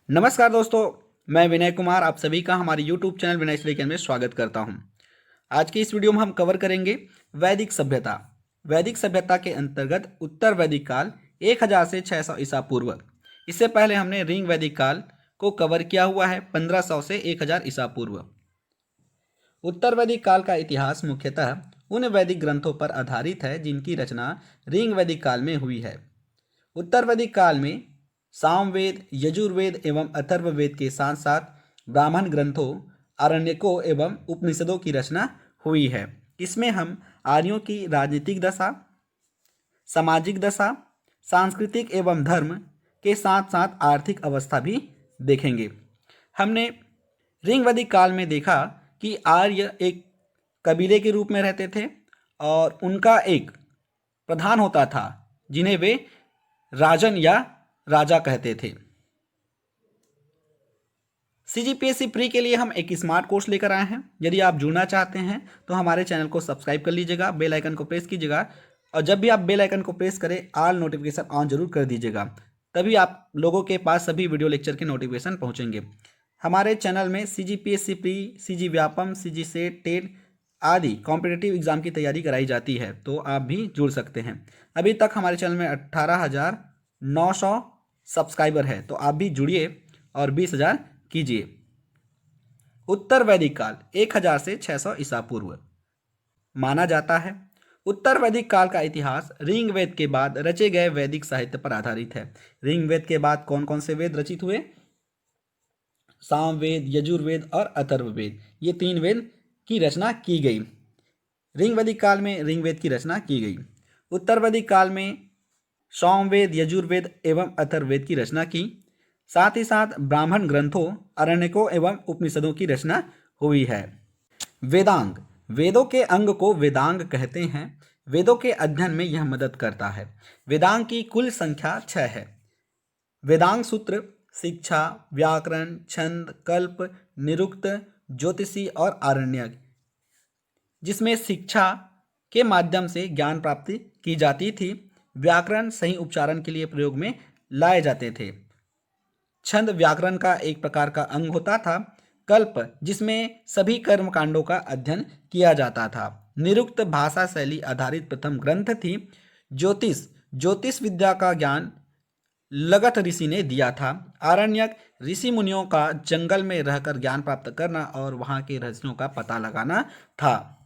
नमस्कार दोस्तों, मैं विनय कुमार आप सभी का हमारे YouTube चैनल विनय स्टडी में स्वागत करता हूं। आज की इस वीडियो में हम कवर करेंगे वैदिक सभ्यता। वैदिक सभ्यता के अंतर्गत उत्तर वैदिक काल 1000 से 600 ईसा पूर्व। इससे पहले हमने ऋग वैदिक काल को कवर किया हुआ है 1500 से 1000 ईसा पूर्व। उत्तर वैदिक काल का इतिहास मुख्यतः उन वैदिक ग्रंथों पर आधारित है जिनकी रचना ऋग वैदिक काल में हुई है। उत्तर वैदिक काल में सामवेद, यजुर्वेद एवं अथर्ववेद के साथ साथ ब्राह्मण ग्रंथों, आरण्यकों एवं उपनिषदों की रचना हुई है। इसमें हम आर्यों की राजनीतिक दशा, सामाजिक दशा, सांस्कृतिक एवं धर्म के साथ साथ आर्थिक अवस्था भी देखेंगे। हमने ऋग वैदिक काल में देखा कि आर्य एक कबीले के रूप में रहते थे और उनका एक प्रधान होता था जिन्हें वे राजन या राजा कहते थे। CGPSC प्री के लिए हम एक स्मार्ट कोर्स लेकर आए हैं। यदि आप जुड़ना चाहते हैं तो हमारे चैनल को सब्सक्राइब कर लीजिएगा, बेल आइकन को प्रेस कीजिएगा और जब भी आप बेल आइकन को प्रेस करें ऑल नोटिफिकेशन ऑन जरूर कर दीजिएगा, तभी आप लोगों के पास सभी वीडियो लेक्चर के नोटिफिकेशन पहुंचेंगे। हमारे चैनल में CGPSC pre, CG Vyapam, CG SET, TET आदि कॉम्पिटिटिव एग्जाम की तैयारी कराई जाती है, तो आप भी जुड़ सकते हैं। अभी तक हमारे चैनल में 18,900 सब्सक्राइबर है, तो आप भी जुड़िए और 20,000 कीजिए। उत्तर वैदिक काल 1000 से 600 ईसा पूर्व माना जाता है। उत्तर वैदिक काल का इतिहास ऋग्वेद के बाद रचे गए वैदिक साहित्य पर आधारित है। ऋग्वेद के बाद कौन कौन से वेद रचित हुए? सामवेद, यजुर्वेद और अथर्ववेद, ये 3 वेद की रचना की गई। ऋग वैदिक काल में ऋग्वेद की रचना की गई। उत्तर वैदिक काल में सामवेद, यजुर्वेद एवं अथर्ववेद की रचना की। साथ ही साथ ब्राह्मण ग्रंथों, आरण्यकों एवं उपनिषदों की रचना हुई है। वेदांग, वेदों के अंग को वेदांग कहते हैं। वेदों के अध्ययन में यह मदद करता है। वेदांग की कुल संख्या 6 है। वेदांग सूत्र शिक्षा, व्याकरण, छंद, कल्प, निरुक्त, ज्योतिषी और आरण्यक, जिसमें शिक्षा के माध्यम से ज्ञान प्राप्ति की जाती थी। व्याकरण सही उच्चारण के लिए प्रयोग में लाए जाते थे। छंद व्याकरण का एक प्रकार का अंग होता था। कल्प, जिसमें सभी कर्म कांडों का अध्ययन किया जाता था। निरुक्त भाषा शैली आधारित प्रथम ग्रंथ थी। ज्योतिष, ज्योतिष विद्या का ज्ञान लगत ऋषि ने दिया था। आरण्यक, ऋषि मुनियों का जंगल में रहकर ज्ञान प्राप्त करना और वहां के रहस्यों का पता लगाना था।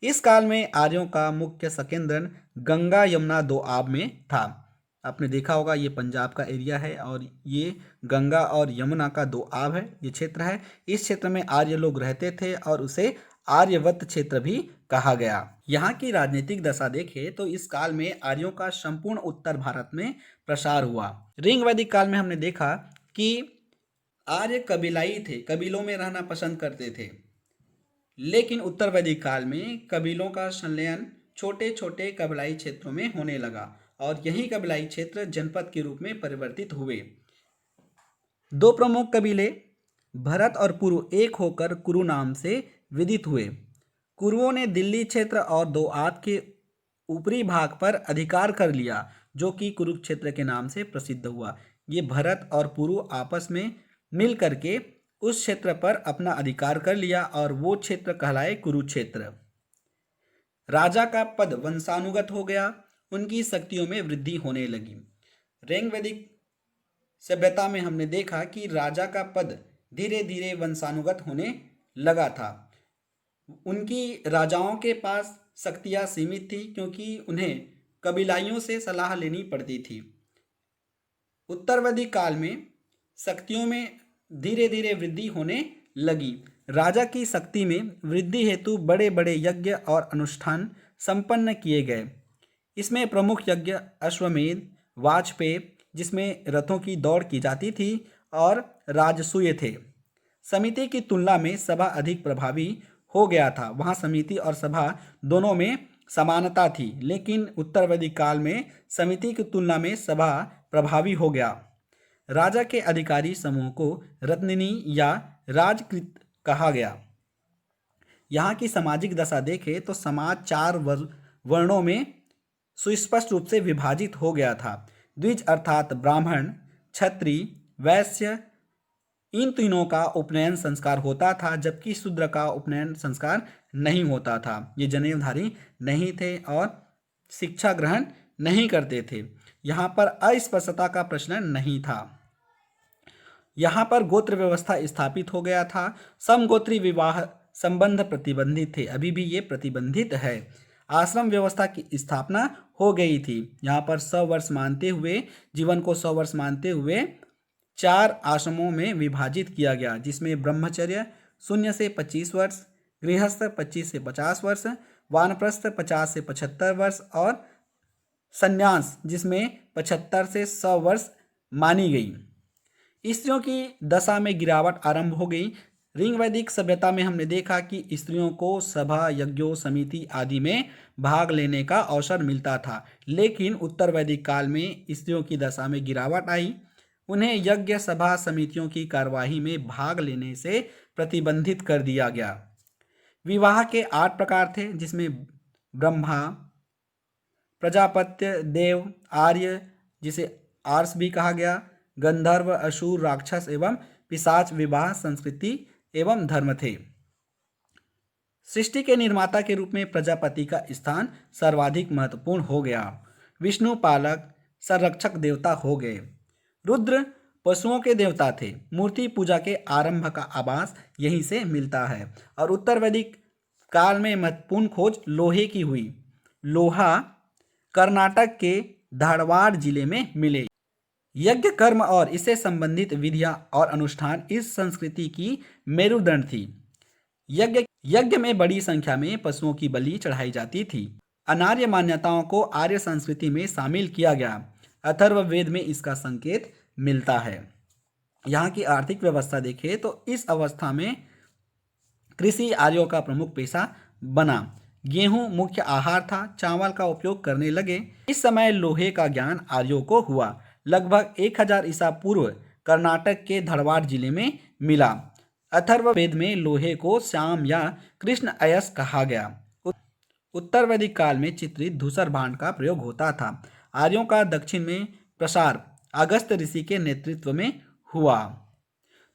इस काल में आर्यों का मुख्य संकेंद्रण गंगा यमुना दो आब में था। आपने देखा होगा ये पंजाब का एरिया है और ये गंगा और यमुना का दो आब है, ये क्षेत्र है। इस क्षेत्र में आर्य लोग रहते थे और उसे आर्यवत क्षेत्र भी कहा गया। यहाँ की राजनीतिक दशा देखें तो इस काल में आर्यों का संपूर्ण उत्तर भारत में प्रसार हुआ। ऋग वैदिक काल में हमने देखा कि आर्य कबीलाई थे, कबीलों में रहना पसंद करते थे। लेकिन उत्तर वैदिक काल में कबीलों का संलयन छोटे छोटे कबीलाई क्षेत्रों में होने लगा और यही कबीलाई क्षेत्र जनपद के रूप में परिवर्तित हुए। 2 प्रमुख कबीले भरत और पुरु एक होकर कुरु नाम से विदित हुए। कुरुओं ने दिल्ली क्षेत्र और दोआब के ऊपरी भाग पर अधिकार कर लिया, जो कि कुरुक्षेत्र के नाम से प्रसिद्ध हुआ। ये भरत और पुरु आपस में मिल करके उस क्षेत्र पर अपना अधिकार कर लिया और वो क्षेत्र कहलाए कुरुक्षेत्र। राजा का पद वंशानुगत हो गया, उनकी शक्तियों में वृद्धि होने लगी। ऋग वैदिक सभ्यता में हमने देखा कि राजा का पद धीरे धीरे वंशानुगत होने लगा था। उनकी राजाओं के पास शक्तियां सीमित थी क्योंकि उन्हें कबीलाइयों से सलाह लेनी पड़ती थी। उत्तर वैदिक काल में शक्तियों में धीरे धीरे वृद्धि होने लगी। राजा की शक्ति में वृद्धि हेतु बड़े बड़े यज्ञ और अनुष्ठान संपन्न किए गए। इसमें प्रमुख यज्ञ अश्वमेध, वाजपेय जिसमें रथों की दौड़ की जाती थी और राजसूय थे। समिति की तुलना में सभा अधिक प्रभावी हो गया था। वहाँ समिति और सभा दोनों में समानता थी, लेकिन उत्तर वैदिक काल में समिति की तुलना में सभा प्रभावी हो गया। राजा के अधिकारी समूह को रत्निनी या राजकृत कहा गया। यहाँ की सामाजिक दशा देखें तो समाज 4 वर्णों में सुस्पष्ट रूप से विभाजित हो गया था। द्विज अर्थात ब्राह्मण, क्षत्रिय, वैश्य, इन तीनों का उपनयन संस्कार होता था, जबकि शूद्र का उपनयन संस्कार नहीं होता था। ये जनेऊधारी नहीं थे और शिक्षा ग्रहण नहीं करते थे। यहाँ पर अस्पृश्यता का प्रश्न नहीं था। यहाँ पर गोत्र व्यवस्था स्थापित हो गया था। समगोत्री विवाह संबंध प्रतिबंधित थे, अभी भी ये प्रतिबंधित है। आश्रम व्यवस्था की स्थापना हो गई थी। यहाँ पर 100 वर्ष मानते हुए, जीवन को 100 वर्ष मानते हुए 4 आश्रमों में विभाजित किया गया, जिसमें ब्रह्मचर्य 0 से 25 वर्ष, गृहस्थ 25 से 50 वर्ष, वानप्रस्थ 50 से 75 वर्ष और संन्यास जिसमें 75 से 100 वर्ष मानी गई। स्त्रियों की दशा में गिरावट आरंभ हो गई। ऋग वैदिक सभ्यता में हमने देखा कि स्त्रियों को सभा, यज्ञों, समिति आदि में भाग लेने का अवसर मिलता था, लेकिन उत्तर वैदिक काल में स्त्रियों की दशा में गिरावट आई। उन्हें यज्ञ, सभा, समितियों की कार्यवाही में भाग लेने से प्रतिबंधित कर दिया गया। विवाह के 8 प्रकार थे, जिसमें ब्रह्मा, प्रजापत्य, देव, आर्य जिसे आर्स भी कहा गया, गंधर्व, असुर, राक्षस एवं पिशाच विवाह संस्कृति एवं धर्म थे। सृष्टि के निर्माता के रूप में प्रजापति का स्थान सर्वाधिक महत्वपूर्ण हो गया। विष्णु पालक, संरक्षक देवता हो गए। रुद्र पशुओं के देवता थे। मूर्ति पूजा के आरंभ का आभास यहीं से मिलता है। और उत्तर वैदिक काल में महत्वपूर्ण खोज लोहे की हुई। लोहा कर्नाटक के धारवाड़ जिले में मिले। यज्ञ, कर्म और इससे संबंधित विधियां और अनुष्ठान इस संस्कृति की मेरुदंड थी। यज्ञ में बड़ी संख्या में पशुओं की बलि चढ़ाई जाती थी। अनार्य मान्यताओं को आर्य संस्कृति में शामिल किया गया। अथर्ववेद में इसका संकेत मिलता है। यहाँ की आर्थिक व्यवस्था देखें तो इस अवस्था में कृषि आर्यों का प्रमुख पेशा बना। गेहूं मुख्य आहार था। चावल का उपयोग करने लगे। इस समय लोहे का ज्ञान आर्यों को हुआ। लगभग 1000 ईसा पूर्व कर्नाटक के धारवाड़ जिले में मिला। अथर्ववेद में लोहे को श्याम या कृष्ण अयस्क कहा गया। उत्तर वैदिक काल में चित्रित धूसर भांड का प्रयोग होता था। आर्यों का दक्षिण में प्रसार अगस्त ऋषि के नेतृत्व में हुआ।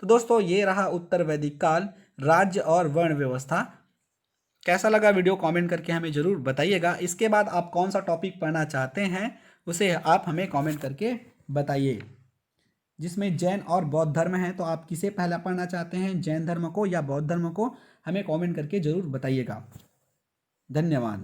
तो दोस्तों, ये रहा उत्तर वैदिक काल, राज्य और वर्ण व्यवस्था। कैसा लगा वीडियो कमेंट करके हमें ज़रूर बताइएगा। इसके बाद आप कौन सा टॉपिक पढ़ना चाहते हैं उसे आप हमें कमेंट करके बताइए। जिसमें जैन और बौद्ध धर्म है, तो आप किसे पहला पढ़ना चाहते हैं, जैन धर्म को या बौद्ध धर्म को, हमें कमेंट करके ज़रूर बताइएगा। धन्यवाद।